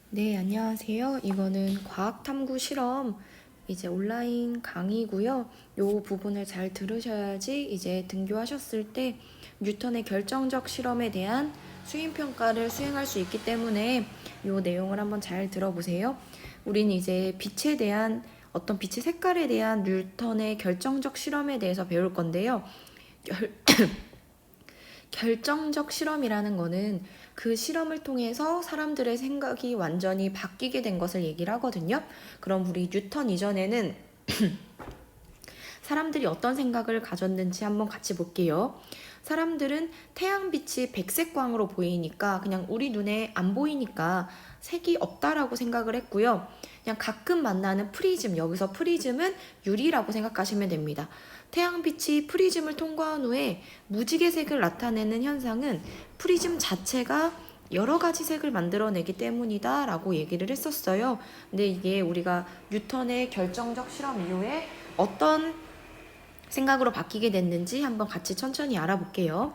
네, 안녕하세요. 이거는 과학탐구 실험 이제 온라인 강의고요. 요 부분을 잘 들으셔야지 이제 등교하셨을 때 뉴턴의 결정적 실험에 대한 수행평가를 수행할 수 있기 때문에 요 내용을 한번 잘 들어보세요. 우리는 이제 빛에 대한 어떤 빛의 색깔에 대한 뉴턴의 결정적 실험에 대해서 배울 건데요. 결정적 실험이라는 거는 그 실험을 통해서 사람들의 생각이 완전히 바뀌게 된 것을 얘기를 하거든요. 그럼 우리 뉴턴 이전에는 사람들이 어떤 생각을 가졌는지 한번 같이 볼게요. 사람들은 태양빛이 백색광으로 보이니까 그냥 우리 눈에 안 보이니까 색이 없다라고 생각을 했고요. 그냥 가끔 만나는 프리즘, 여기서 프리즘은 유리라고 생각하시면 됩니다. 태양빛이 프리즘을 통과한 후에 무지개색을 나타내는 현상은 프리즘 자체가 여러 가지 색을 만들어내기 때문이다 라고 얘기를 했었어요. 근데 이게 우리가 뉴턴의 결정적 실험 이후에 어떤 생각으로 바뀌게 됐는지 한번 같이 천천히 알아볼게요.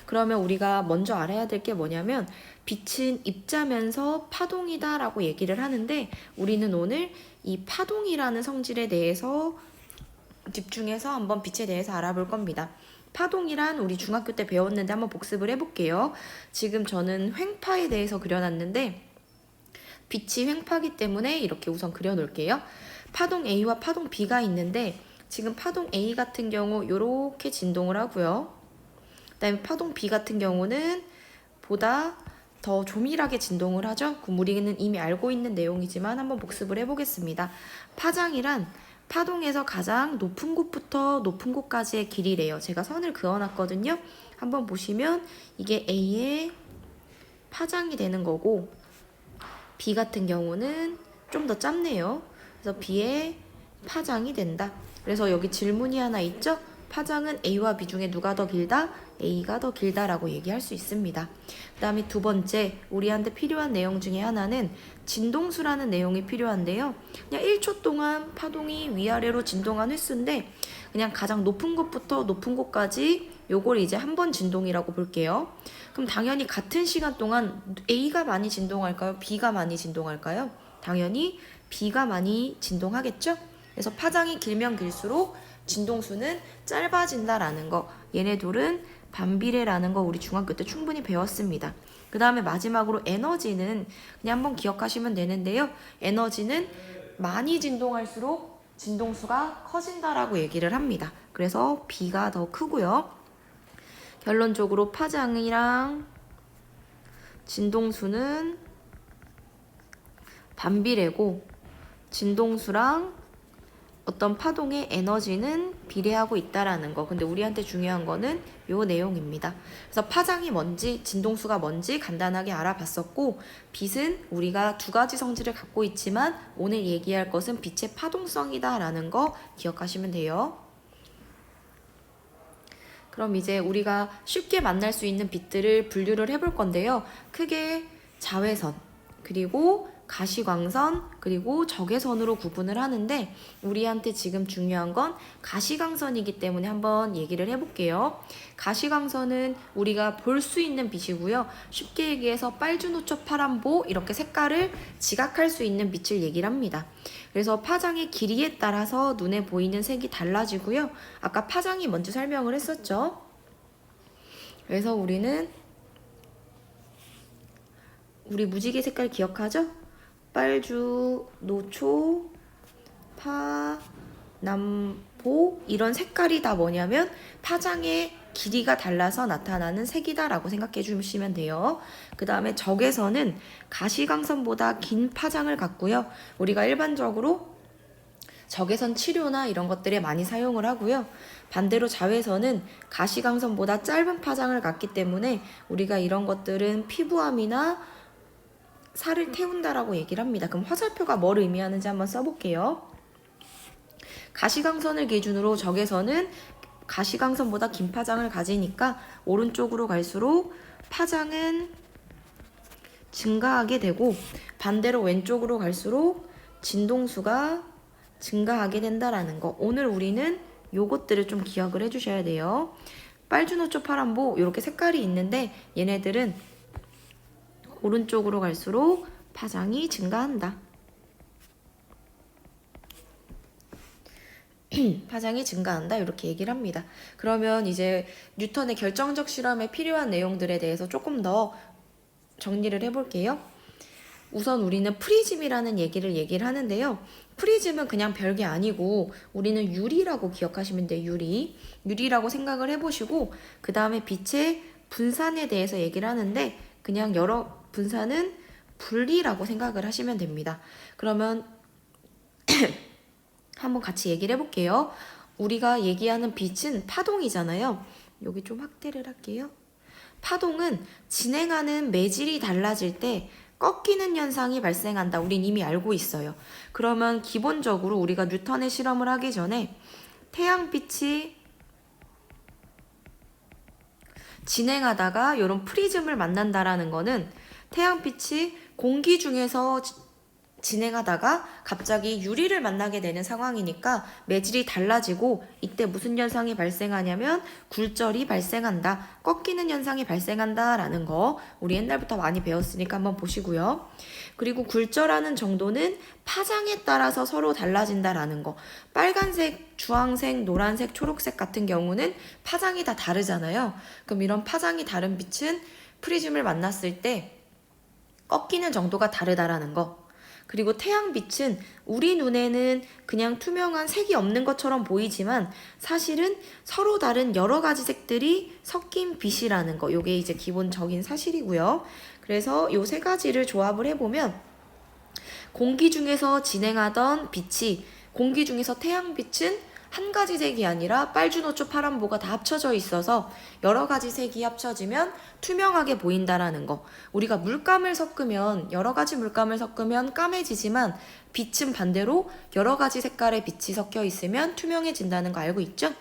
그러면 우리가 먼저 알아야 될 게 뭐냐면 빛은 입자면서 파동이다 라고 얘기를 하는데 우리는 오늘 이 파동이라는 성질에 대해서 집중해서 한번 빛에 대해서 알아볼 겁니다. 파동이란 우리 중학교 때 배웠는데 한번 복습을 해볼게요. 지금 저는 횡파에 대해서 그려놨는데 빛이 횡파기 때문에 이렇게 우선 그려놓을게요. 파동 A와 파동 B가 있는데 지금 파동 A 같은 경우 이렇게 진동을 하고요. 그다음에 파동 B 같은 경우는 보다 더 조밀하게 진동을 하죠. 우리는 이미 알고 있는 내용이지만 한번 복습을 해보겠습니다. 파장이란 파동에서 가장 높은 곳부터 높은 곳까지의 길이래요. 제가 선을 그어놨거든요. 한번 보시면 이게 A의 파장이 되는 거고 B 같은 경우는 좀 더 짧네요. 그래서 B의 파장이 된다. 그래서 여기 질문이 하나 있죠? 파장은 A와 B 중에 누가 더 길다? A가 더 길다라고 얘기할 수 있습니다. 그 다음에 두 번째, 우리한테 필요한 내용 중에 하나는 진동수라는 내용이 필요한데요. 그냥 1초 동안 파동이 위아래로 진동한 횟수인데 그냥 가장 높은 곳부터 높은 곳까지 요걸 이제 한 번 진동이라고 볼게요. 그럼 당연히 같은 시간 동안 A가 많이 진동할까요? B가 많이 진동할까요? 당연히 B가 많이 진동하겠죠? 그래서 파장이 길면 길수록 진동수는 짧아진다라는 거. 얘네 둘은 반비례라는 거 우리 중학교 때 충분히 배웠습니다. 그 다음에 마지막으로 에너지는 그냥 한번 기억하시면 되는데요. 에너지는 많이 진동할수록 진동수가 커진다라고 얘기를 합니다. 그래서 B가 더 크고요. 결론적으로 파장이랑 진동수는 반비례고 진동수랑 어떤 파동의 에너지는 비례하고 있다라는 거. 근데 우리한테 중요한 거는 요 내용입니다. 그래서 파장이 뭔지 진동수가 뭔지 간단하게 알아봤었고 빛은 우리가 두 가지 성질을 갖고 있지만 오늘 얘기할 것은 빛의 파동성이다 라는 거 기억하시면 돼요. 그럼 이제 우리가 쉽게 만날 수 있는 빛들을 분류를 해볼 건데요. 크게 자외선, 그리고 가시광선, 그리고 적외선으로 구분을 하는데 우리한테 지금 중요한 건 가시광선이기 때문에 한번 얘기를 해볼게요. 가시광선은 우리가 볼 수 있는 빛이고요. 쉽게 얘기해서 빨주노초 파란보 이렇게 색깔을 지각할 수 있는 빛을 얘기를 합니다. 그래서 파장의 길이에 따라서 눈에 보이는 색이 달라지고요. 아까 파장이 먼저 설명을 했었죠. 그래서 우리는 우리 무지개 색깔 기억하죠? 빨주, 노초, 파, 남보 이런 색깔이 다 뭐냐면 파장의 길이가 달라서 나타나는 색이다라고 생각해 주시면 돼요. 그 다음에 적외선은 가시광선보다 긴 파장을 갖고요. 우리가 일반적으로 적외선 치료나 이런 것들에 많이 사용을 하고요. 반대로 자외선은 가시광선보다 짧은 파장을 갖기 때문에 우리가 이런 것들은 피부암이나 살을 태운다라고 얘기를 합니다. 그럼 화살표가 뭘 의미하는지 한번 써볼게요. 가시광선을 기준으로 적외선은 가시광선보다 긴 파장을 가지니까 오른쪽으로 갈수록 파장은 증가하게 되고 반대로 왼쪽으로 갈수록 진동수가 증가하게 된다라는 거. 오늘 우리는 요것들을 좀 기억을 해주셔야 돼요. 빨주노초 파란보 이렇게 색깔이 있는데 얘네들은 오른쪽으로 갈수록 파장이 증가한다. 파장이 증가한다 이렇게 얘기를 합니다. 그러면 이제 뉴턴의 결정적 실험에 필요한 내용들에 대해서 조금 더 정리를 해볼게요. 우선 우리는 프리즘이라는 얘기를 하는데요. 프리즘은 그냥 별게 아니고 우리는 유리라고 기억하시면 돼요. 유리라고 생각을 해보시고 그 다음에 빛의 분산에 대해서 얘기를 하는데 그냥 여러 분산은 분리라고 생각을 하시면 됩니다. 그러면 한번 같이 얘기를 해볼게요. 우리가 얘기하는 빛은 파동이잖아요. 여기 좀 확대를 할게요. 파동은 진행하는 매질이 달라질 때 꺾이는 현상이 발생한다. 우린 이미 알고 있어요. 그러면 기본적으로 우리가 뉴턴의 실험을 하기 전에 태양빛이 진행하다가 이런 프리즘을 만난다라는 거는 태양빛이 공기 중에서 진행하다가 갑자기 유리를 만나게 되는 상황이니까 매질이 달라지고 이때 무슨 현상이 발생하냐면 굴절이 발생한다. 꺾이는 현상이 발생한다라는 거 우리 옛날부터 많이 배웠으니까 한번 보시고요. 그리고 굴절하는 정도는 파장에 따라서 서로 달라진다라는 거. 빨간색, 주황색, 노란색, 초록색 같은 경우는 파장이 다 다르잖아요. 그럼 이런 파장이 다른 빛은 프리즘을 만났을 때 꺾이는 정도가 다르다라는 거. 그리고 태양빛은 우리 눈에는 그냥 투명한 색이 없는 것처럼 보이지만 사실은 서로 다른 여러 가지 색들이 섞인 빛이라는 거. 요게 이제 기본적인 사실이고요. 그래서 요 세 가지를 조합을 해보면 공기 중에서 진행하던 빛이 공기 중에서 태양빛은 한 가지 색이 아니라 빨주노초 파란보가 다 합쳐져 있어서 여러 가지 색이 합쳐지면 투명하게 보인다라는 거. 우리가 물감을 섞으면 여러 가지 물감을 섞으면 까매지지만 빛은 반대로 여러 가지 색깔의 빛이 섞여 있으면 투명해진다는 거 알고 있죠?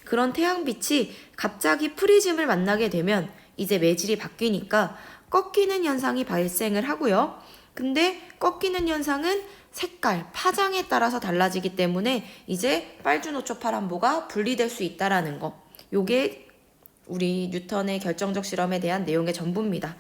그런 태양빛이 갑자기 프리즘을 만나게 되면 이제 매질이 바뀌니까 꺾이는 현상이 발생을 하고요. 근데 꺾이는 현상은 색깔, 파장에 따라서 달라지기 때문에 이제 빨주노초 파란보가 분리될 수 있다라는 거. 요게 우리 뉴턴의 결정적 실험에 대한 내용의 전부입니다.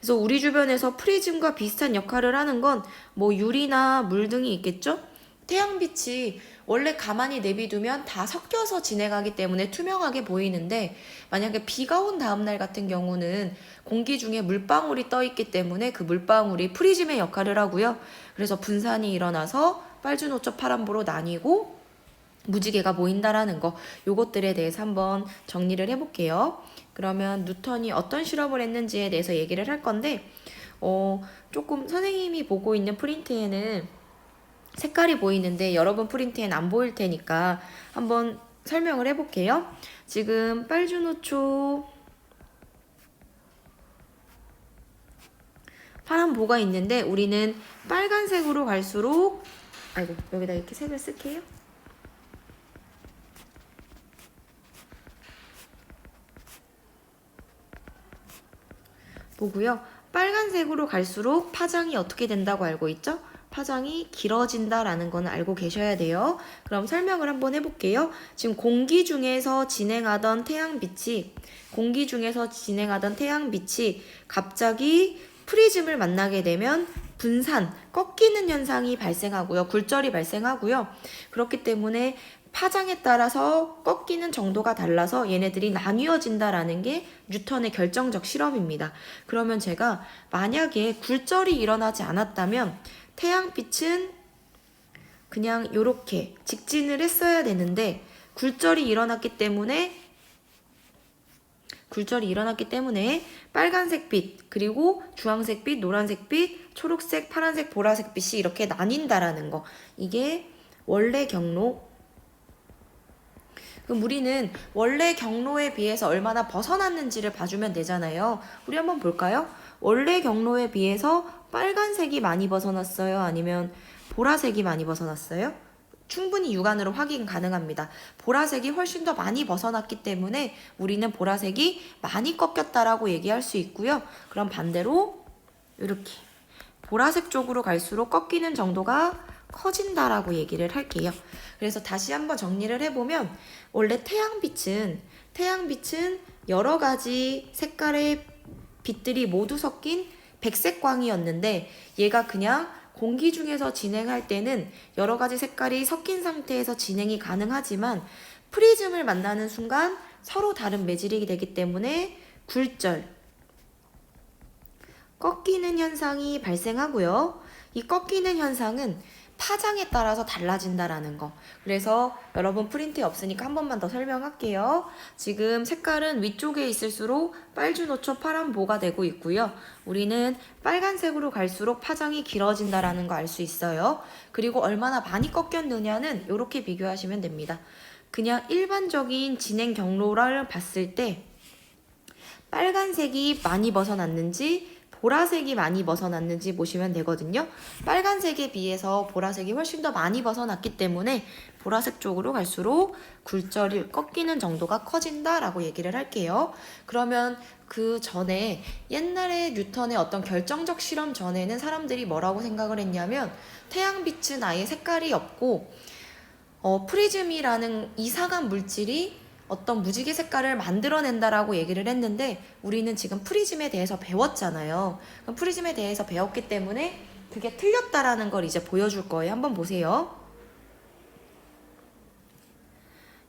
그래서 우리 주변에서 프리즘과 비슷한 역할을 하는 건 뭐 유리나 물 등이 있겠죠? 태양빛이 원래 가만히 내비두면 다 섞여서 진행하기 때문에 투명하게 보이는데 만약에 비가 온 다음날 같은 경우는 공기 중에 물방울이 떠 있기 때문에 그 물방울이 프리즘의 역할을 하고요. 그래서 분산이 일어나서 빨주노초 파란보로 나뉘고 무지개가 보인다라는 거, 요것들에 대해서 한번 정리를 해볼게요. 그러면 뉴턴이 어떤 실험을 했는지에 대해서 얘기를 할 건데 조금 선생님이 보고 있는 프린트에는 색깔이 보이는데 여러분 프린트엔 안 보일 테니까 한번 설명을 해볼게요. 지금 빨주노초 파란보가 있는데 우리는 빨간색으로 갈수록 아이고 여기다 이렇게 색을 쓸게요. 보고요. 빨간색으로 갈수록 파장이 어떻게 된다고 알고 있죠? 파장이 길어진다라는 건 알고 계셔야 돼요. 그럼 설명을 한번 해볼게요. 지금 공기 중에서 진행하던 태양빛이 갑자기 프리즘을 만나게 되면 분산, 꺾이는 현상이 발생하고요. 굴절이 발생하고요. 그렇기 때문에 파장에 따라서 꺾이는 정도가 달라서 얘네들이 나뉘어진다라는 게 뉴턴의 결정적 실험입니다. 그러면 제가 만약에 굴절이 일어나지 않았다면 태양빛은 그냥 이렇게 직진을 했어야 되는데 굴절이 일어났기 때문에 빨간색 빛, 그리고 주황색 빛, 노란색 빛, 초록색, 파란색, 보라색 빛이 이렇게 나뉜다라는 거. 이게 원래 경로. 그럼 우리는 원래 경로에 비해서 얼마나 벗어났는지를 봐주면 되잖아요. 우리 한번 볼까요? 원래 경로에 비해서 빨간색이 많이 벗어났어요? 아니면 보라색이 많이 벗어났어요? 충분히 육안으로 확인 가능합니다. 보라색이 훨씬 더 많이 벗어났기 때문에 우리는 보라색이 많이 꺾였다라고 얘기할 수 있고요. 그럼 반대로 이렇게 보라색 쪽으로 갈수록 꺾이는 정도가 커진다라고 얘기를 할게요. 그래서 다시 한번 정리를 해보면 원래 태양빛은 여러 가지 색깔의 빛들이 모두 섞인 백색광이었는데 얘가 그냥 공기 중에서 진행할 때는 여러 가지 색깔이 섞인 상태에서 진행이 가능하지만 프리즘을 만나는 순간 서로 다른 매질이 되기 때문에 굴절, 꺾이는 현상이 발생하고요. 이 꺾이는 현상은 파장에 따라서 달라진다라는 거. 그래서 여러분 프린트에 없으니까 한 번만 더 설명할게요. 지금 색깔은 위쪽에 있을수록 빨주노초 파란보가 되고 있고요. 우리는 빨간색으로 갈수록 파장이 길어진다라는 거 알 수 있어요. 그리고 얼마나 많이 꺾였느냐는 이렇게 비교하시면 됩니다. 그냥 일반적인 진행 경로를 봤을 때 빨간색이 많이 벗어났는지 보라색이 많이 벗어났는지 보시면 되거든요. 빨간색에 비해서 보라색이 훨씬 더 많이 벗어났기 때문에 보라색 쪽으로 갈수록 굴절이 꺾이는 정도가 커진다라고 얘기를 할게요. 그러면 그 전에 옛날에 뉴턴의 어떤 결정적 실험 전에는 사람들이 뭐라고 생각을 했냐면 태양빛은 아예 색깔이 없고 프리즘이라는 이상한 물질이 어떤 무지개 색깔을 만들어낸다라고 얘기를 했는데 우리는 지금 프리즘에 대해서 배웠잖아요. 그럼 프리즘에 대해서 배웠기 때문에 그게 틀렸다라는 걸 이제 보여줄 거예요. 한번 보세요.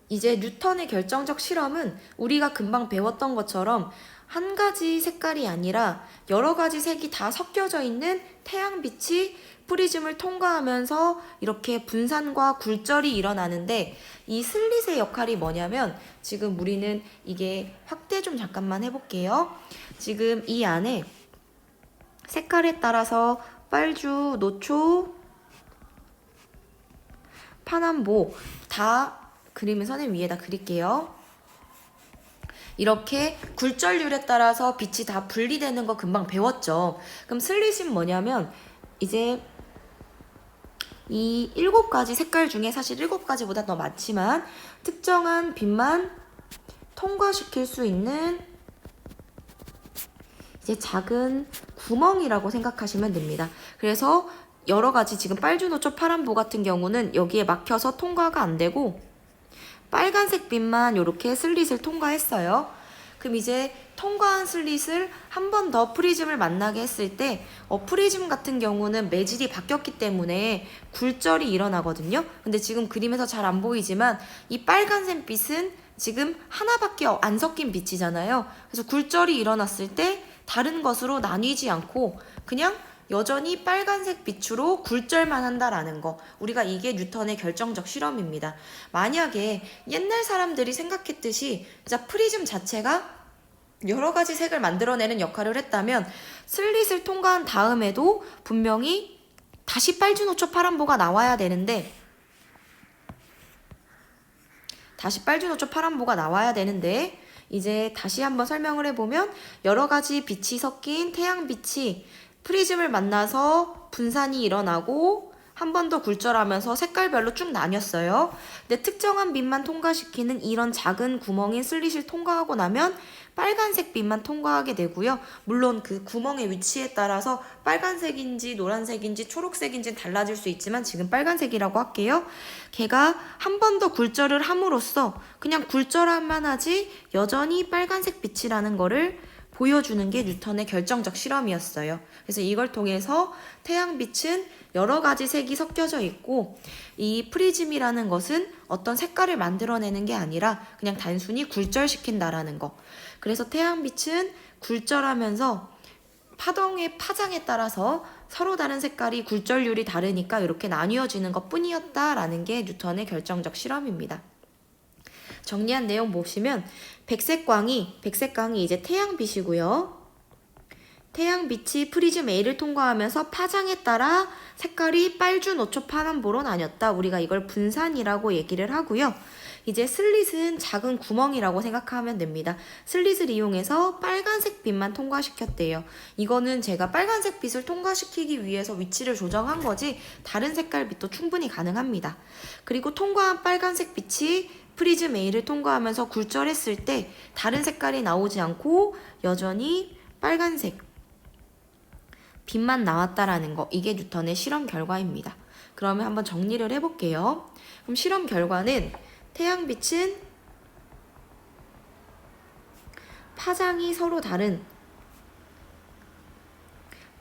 이제 뉴턴의 결정적 실험은 우리가 금방 배웠던 것처럼 한 가지 색깔이 아니라 여러 가지 색이 다 섞여져 있는 태양빛이 프리즘을 통과하면서 이렇게 분산과 굴절이 일어나는데 이 슬릿의 역할이 뭐냐면 지금 우리는 이게 확대 좀 잠깐만 해볼게요. 지금 이 안에 색깔에 따라서 빨주, 노초, 파남보 다 그림을 선생님 위에다 그릴게요. 이렇게 굴절률에 따라서 빛이 다 분리되는 거 금방 배웠죠. 그럼 슬릿은 뭐냐면 이제 이 7가지 색깔 중에 사실 7가지보다 더 많지만 특정한 빛만 통과시킬 수 있는 이제 작은 구멍이라고 생각하시면 됩니다. 그래서 여러 가지 지금 빨주노초 파란보 같은 경우는 여기에 막혀서 통과가 안 되고 빨간색 빛만 이렇게 슬릿을 통과했어요. 그럼 이제 통과한 슬릿을 한 번 더 프리즘을 만나게 했을 때 프리즘 같은 경우는 매질이 바뀌었기 때문에 굴절이 일어나거든요. 근데 지금 그림에서 잘 안 보이지만 이 빨간색 빛은 지금 하나밖에 안 섞인 빛이잖아요. 그래서 굴절이 일어났을 때 다른 것으로 나뉘지 않고 그냥 여전히 빨간색 빛으로 굴절만 한다라는 거. 우리가 이게 뉴턴의 결정적 실험입니다. 만약에 옛날 사람들이 생각했듯이 진짜 프리즘 자체가 여러 가지 색을 만들어내는 역할을 했다면 슬릿을 통과한 다음에도 분명히 다시 빨주노초 파란보가 나와야 되는데 이제 다시 한번 설명을 해보면 여러 가지 빛이 섞인 태양빛이 프리즘을 만나서 분산이 일어나고 한 번 더 굴절하면서 색깔별로 쭉 나뉘었어요. 근데 특정한 빛만 통과시키는 이런 작은 구멍인 슬릿을 통과하고 나면 빨간색 빛만 통과하게 되고요. 물론 그 구멍의 위치에 따라서 빨간색인지 노란색인지 초록색인지 달라질 수 있지만 지금 빨간색이라고 할게요. 걔가 한 번 더 굴절을 함으로써 그냥 굴절할만 하지 여전히 빨간색 빛이라는 거를 보여주는 게 뉴턴의 결정적 실험이었어요. 그래서 이걸 통해서 태양빛은 여러 가지 색이 섞여져 있고 이 프리즘이라는 것은 어떤 색깔을 만들어내는 게 아니라 그냥 단순히 굴절시킨다라는 거. 그래서 태양빛은 굴절하면서 파장에 따라서 서로 다른 색깔이 굴절률이 다르니까 이렇게 나뉘어지는 것 뿐이었다라는 게 뉴턴의 결정적 실험입니다. 정리한 내용 보시면 백색광이 이제 태양빛이고요. 태양빛이 프리즘 A를 통과하면서 파장에 따라 색깔이 빨주, 노초, 파란보로 나뉘었다. 우리가 이걸 분산이라고 얘기를 하고요. 이제 슬릿은 작은 구멍이라고 생각하면 됩니다. 슬릿을 이용해서 빨간색 빛만 통과시켰대요. 이거는 제가 빨간색 빛을 통과시키기 위해서 위치를 조정한 거지 다른 색깔 빛도 충분히 가능합니다. 그리고 통과한 빨간색 빛이 프리즘 A를 통과하면서 굴절했을 때 다른 색깔이 나오지 않고 여전히 빨간색 빛만 나왔다라는 거. 이게 뉴턴의 실험 결과입니다. 그러면 한번 정리를 해볼게요. 그럼 실험 결과는 태양빛은 파장이 서로 다른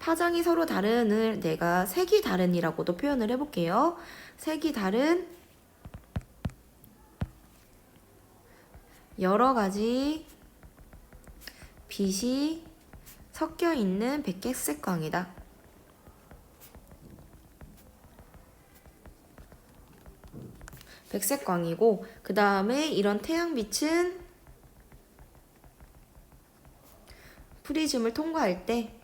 파장이 서로 다른을 내가 색이 다른이라고도 표현을 해볼게요. 색이 다른 여러 가지 빛이 섞여 있는 백색광이다. 백색광이고, 그 다음에 이런 태양빛은 프리즘을 통과할 때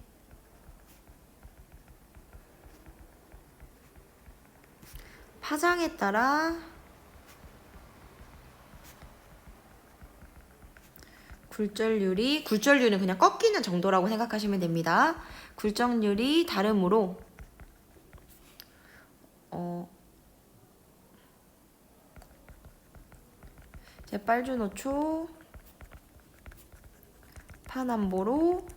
파장에 따라 굴절률은 그냥 꺾이는 정도라고 생각하시면 됩니다. 굴절률이 다름으로 빨주노초, 파남보로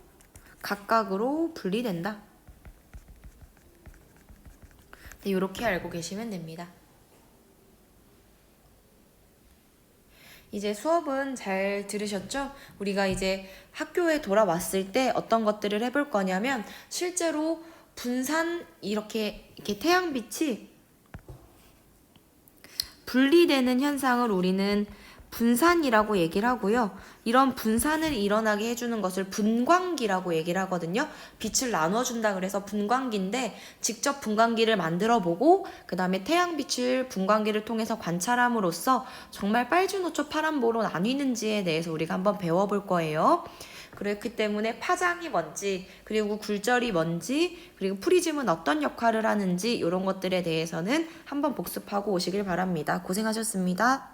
각각으로 분리된다. 네, 이렇게 알고 계시면 됩니다. 이제 수업은 잘 들으셨죠? 우리가 이제 학교에 돌아왔을 때 어떤 것들을 해볼 거냐면, 실제로 분산 이렇게 태양빛이 분리되는 현상을 우리는 분산이라고 얘기를 하고요. 이런 분산을 일어나게 해주는 것을 분광기라고 얘기를 하거든요. 빛을 나눠준다 그래서 분광기인데, 직접 분광기를 만들어 보고 그 다음에 태양빛을 분광기를 통해서 관찰함으로써 정말 빨주노초 파란보로 나뉘는지에 대해서 우리가 한번 배워볼 거예요. 그렇기 때문에 파장이 뭔지, 그리고 굴절이 뭔지, 그리고 프리즘은 어떤 역할을 하는지, 이런 것들에 대해서는 한번 복습하고 오시길 바랍니다. 고생하셨습니다.